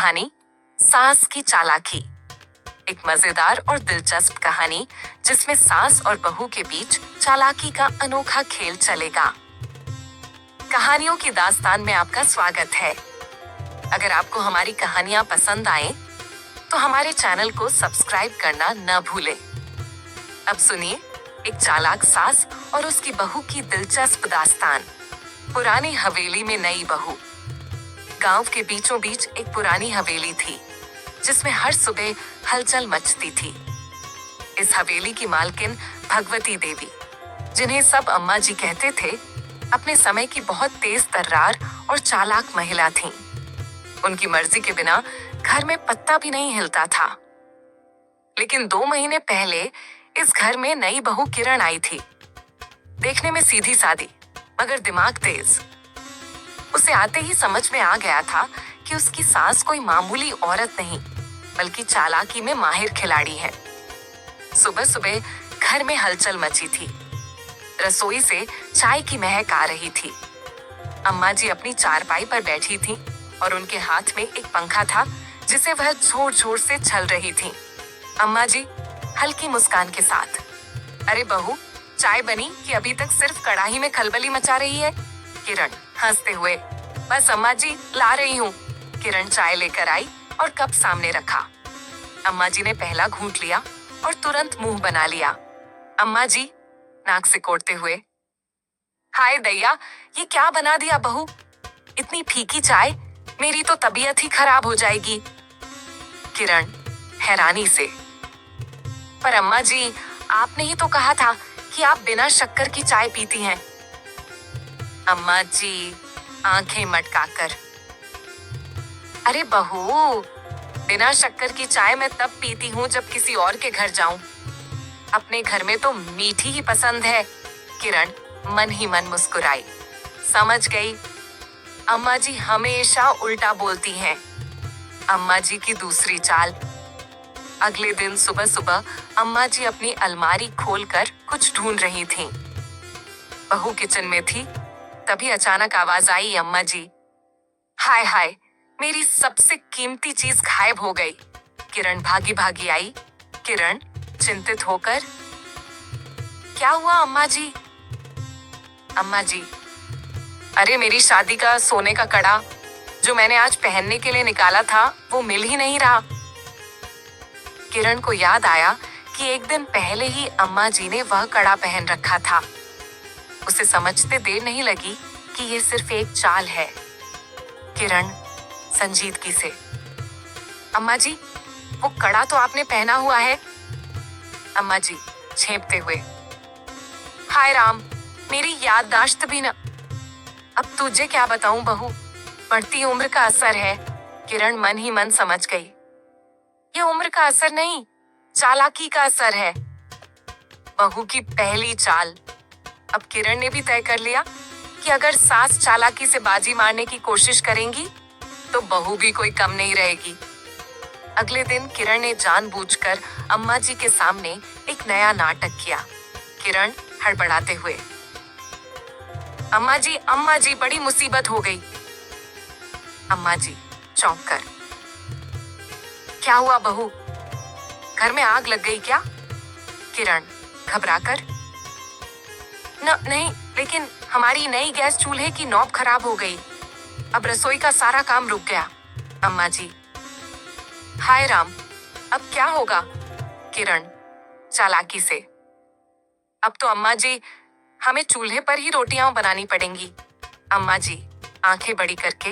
कहानी सास की चालाकी। एक मजेदार और दिलचस्प कहानी जिसमें सास और बहू के बीच चालाकी का अनोखा खेल चलेगा। कहानियों की दास्तान में आपका स्वागत है। अगर आपको हमारी कहानियां पसंद आए तो हमारे चैनल को सब्सक्राइब करना न भूलें। अब सुनिए एक चालाक सास और उसकी बहू की दिलचस्प दास्तान। पुरानी हवेली में नई बहू। गांव के बीचों बीच एक पुरानी हवेली थी जिसमें हर सुबह हलचल मचती थी। इस हवेली की मालकिन भगवती देवी, जिन्हें सब अम्मा जी कहते थे, अपने समय की बहुत तेज तर्रार और चालाक महिला थीं। उनकी मर्जी के बिना घर में पत्ता भी नहीं हिलता था। लेकिन 2 महीने पहले इस घर में नई बहू किरण आई थी। देखने में सीधी सादी मगर दिमाग तेज। उसे आते ही समझ में आ गया था कि उसकी सास कोई मामूली औरत नहीं बल्कि चालाकी में माहिर खिलाड़ी है। सुबह सुबह घर में हलचल मची थी। रसोई से चाय की महक आ रही थी। अम्मा जी अपनी चारपाई पर बैठी थीं और उनके हाथ में एक पंखा था जिसे वह जोर जोर से छल रही थीं। अम्मा जी हल्की मुस्कान के साथ, अरे बहू, चाय बनी कि अभी तक सिर्फ कढ़ाई में खलबली मचा रही है? किरण हंसते हुए, बस अम्मा जी ला रही हूँ। किरण चाय लेकर आई और कप सामने रखा। अम्मा जी ने पहला घूंट लिया और तुरंत मुंह बना लिया। अम्मा जी नाक सिकोड़ते हुए, हाय दैया, ये क्या बना दिया बहू? इतनी फीकी चाय, मेरी तो तबीयत ही खराब हो जाएगी। किरण हैरानी से, पर अम्मा जी, आपने ही तो कहा था कि आप बिना शक्कर की चाय पीती हैं। अम्मा जी आंखें मटकाकर, अरे बहू, बिना शक्कर की चाय मैं तब पीती हूँ जब किसी और के घर जाऊं। अपने घर में तो मीठी ही पसंद है। किरण मन ही मन मुस्कुराई। समझ गई, अम्मा जी हमेशा उल्टा बोलती हैं। अम्मा जी की दूसरी चाल। अगले दिन सुबह सुबह अम्मा जी अपनी अलमारी खोलकर कुछ ढूंढ रही थीं। बहू किचन में थी। तभी अचानक आवाज आई, अम्मा जी, हाय हाय, मेरी सबसे कीमती चीज गायब हो गई। किरण भागी भागी आई। किरण चिंतित होकर, क्या हुआ अम्मा जी? अम्मा जी, अरे मेरी शादी का सोने का कड़ा जो मैंने आज पहनने के लिए निकाला था वो मिल ही नहीं रहा। किरण को याद आया कि एक दिन पहले ही अम्मा जी ने वह कड़ा पहन रखा था। उसे समझते देर नहीं लगी कि ये सिर्फ एक चाल है। किरण संजीदगी से, अम्मा जी, वो कड़ा तो आपने पहना हुआ है। अम्मा जी छेपते हुए, हाय राम, मेरी याददाश्त भी न। अब तुझे क्या बताऊं बहू, बढ़ती उम्र का असर है। किरण मन ही मन समझ गई, ये उम्र का असर नहीं, चालाकी का असर है। बहू की पहली चाल। अब किरण ने भी तय कर लिया कि अगर सास चालाकी से बाजी मारने की कोशिश करेंगी तो बहू भी कोई कम नहीं रहेगी। अगले दिन किरण ने जानबूझकर अम्मा जी के सामने एक नया नाटक किया। किरण हड़बड़ाते हुए, अम्मा जी, बड़ी मुसीबत हो गई। अम्मा जी चौंक कर, क्या हुआ बहू, घर में आग लग गई क्या? किरण घबराकर, नहीं, लेकिन हमारी नई गैस चूल्हे की नॉब खराब हो गई। अब रसोई का सारा काम रुक गया। अम्मा जी, हाय राम, अब क्या होगा? किरण चालाकी से, अब तो अम्मा जी हमें चूल्हे पर ही रोटियां बनानी पड़ेंगी। अम्मा जी आंखें बड़ी करके,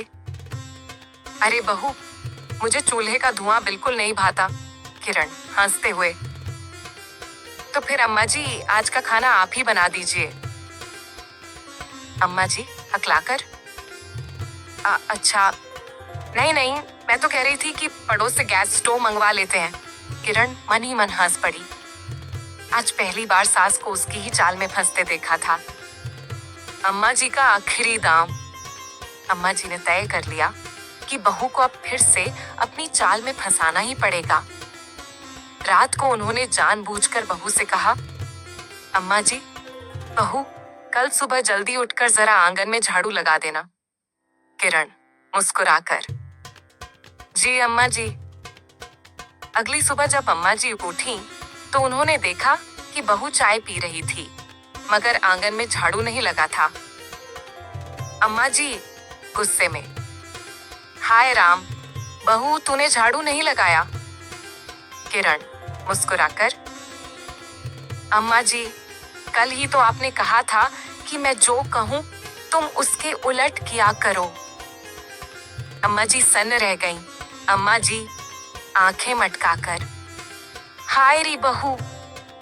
अरे बहू, मुझे चूल्हे का धुआं बिल्कुल नहीं भाता। किरण हंसते हुए, तो फिर अम्मा जी आज का खाना आप ही बना दीजिए। अम्मा जी हकलाकर, अच्छा, नहीं, मैं तो कह रही थी कि पड़ोस से गैस स्टोव मंगवा लेते हैं। किरण मन ही मन हंस पड़ी। आज पहली बार सास को उसकी ही चाल में फंसते देखा था। अम्मा जी का आखिरी दाम। अम्मा जी ने तय कर लिया कि बहू को अब फिर से अपनी चाल में फंसाना ही पड़ेगा। रात को उन्होंने जानबूझकर बहू से कहा, अम्मा जी, बहू, कल सुबह जल्दी उठकर जरा आंगन में झाड़ू लगा देना। किरण मुस्कुराकर, जी अम्मा जी। अगली सुबह जब अम्मा जी उठी तो उन्होंने देखा कि बहू चाय पी रही थी, मगर आंगन में झाड़ू नहीं लगा था। अम्मा जी गुस्से में, हाय राम, बहू तूने झाड़ू नहीं लगाया। किरण मुस्कुराकर, अम्मा जी कल ही तो आपने कहा था कि मैं जो कहूं तुम उसके उलट किया करो। अम्मा जी सन्न रह गईं। अम्मा जी आंखें मटकाकर, हाय री बहू,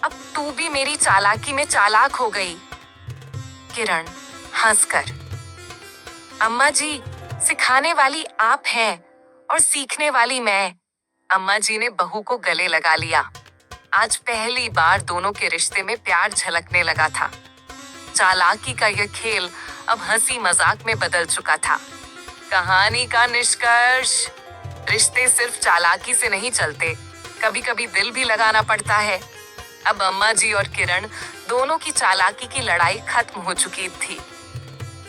अब तू भी मेरी चालाकी में चालाक हो गई। किरण हंसकर, अम्मा जी सिखाने वाली आप हैं और सीखने वाली मैं। अम्मा जी ने बहू को गले लगा लिया। आज पहली बार दोनों के रिश्ते में प्यार झलकने लगा था। चालाकी का यह खेल अब हंसी मजाक में बदल चुका था। कहानी का निष्कर्ष, रिश्ते सिर्फ चालाकी से नहीं चलते, कभी कभी दिल भी लगाना पड़ता है। अब अम्मा जी और किरण दोनों की चालाकी की लड़ाई खत्म हो चुकी थी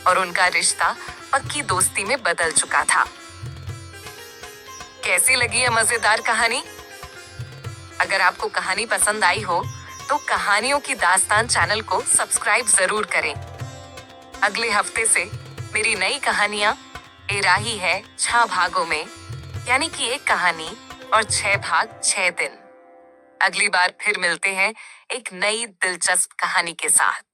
और उनका रिश्ता पक्की दोस्ती में बदल चुका था। कैसी लगी यह मजेदार कहानी? अगर आपको कहानी पसंद आई हो तो कहानियों की दास्तान चैनल को सब्सक्राइब जरूर करें। अगले हफ्ते से मेरी नई कहानियां एराही है 6 भागों में, यानी कि एक कहानी और 6 भाग 6 दिन। अगली बार फिर मिलते हैं एक नई दिलचस्प कहानी के साथ।